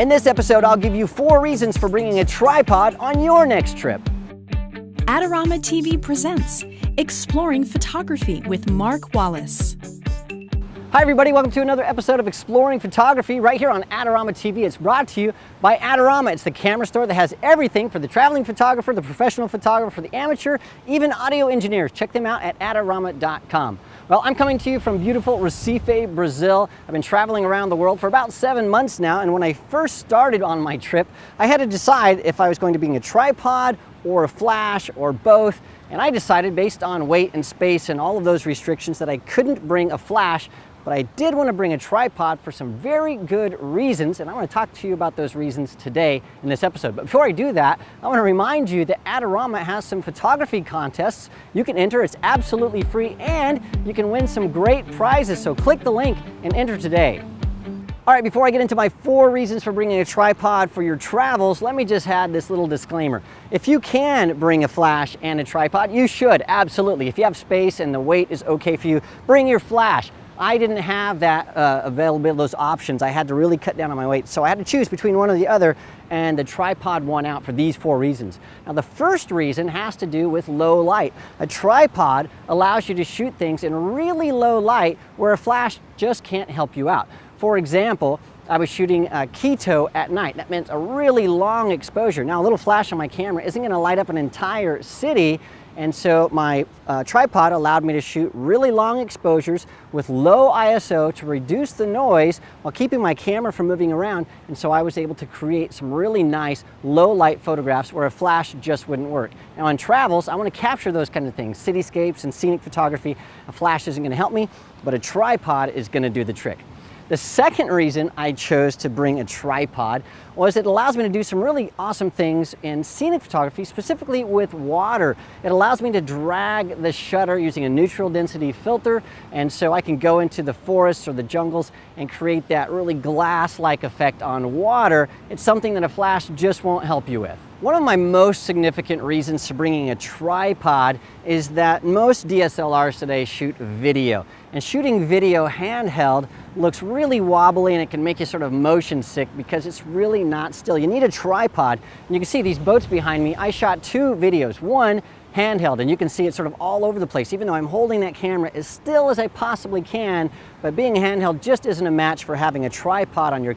In this episode, I'll give you 4 reasons for bringing a tripod on your next trip. AdoramaTV presents Exploring Photography with Mark Wallace. Hi everybody, welcome to another episode of Exploring Photography right here on AdoramaTV. It's brought to you by Adorama. It's the camera store that has everything for the traveling photographer, the professional photographer, the amateur, even audio engineers. Check them out at adorama.com. Well, I'm coming to you from beautiful Recife, Brazil. I've been traveling around the world for about 7 months now, and when I first started on my trip, I had to decide if I was going to bring a tripod or a flash or both, and I decided based on weight and space and all of those restrictions that I couldn't bring a flash, but I did want to bring a tripod for some very good reasons, and I want to talk to you about those reasons today in this episode. But before I do that, I want to remind you that Adorama has some photography contests you can enter. It's absolutely free, and you can win some great prizes, so click the link and enter today. All right, before I get into my 4 reasons for bringing a tripod for your travels, let me just add this little disclaimer. If you can bring a flash and a tripod, you should, absolutely. If you have space and the weight is okay for you, bring your flash. I didn't have that availability, those options. I had to really cut down on my weight, so I had to choose between one or the other, and the tripod won out for these 4 reasons. Now, the first reason has to do with low light. A tripod allows you to shoot things in really low light where a flash just can't help you out. For example, I was shooting Quito at night. That meant a really long exposure. Now, a little flash on my camera isn't going to light up an entire city, and so my tripod allowed me to shoot really long exposures with low ISO to reduce the noise while keeping my camera from moving around, and so I was able to create some really nice low light photographs where a flash just wouldn't work. Now on travels, I want to capture those kind of things, cityscapes and scenic photography. A flash isn't going to help me, but a tripod is going to do the trick. The second reason I chose to bring a tripod was it allows me to do some really awesome things in scenic photography, specifically with water. It allows me to drag the shutter using a neutral density filter, and so I can go into the forests or the jungles and create that really glass-like effect on water. It's something that a flash just won't help you with. One of my most significant reasons for bringing a tripod is that most DSLRs today shoot video, and shooting video handheld looks really wobbly and it can make you sort of motion sick because it's really not still. You need a tripod, and you can see these boats behind me. I shot 2 videos, one handheld, and you can see it sort of all over the place. Even though I'm holding that camera as still as I possibly can, but being handheld just isn't a match for having a tripod on your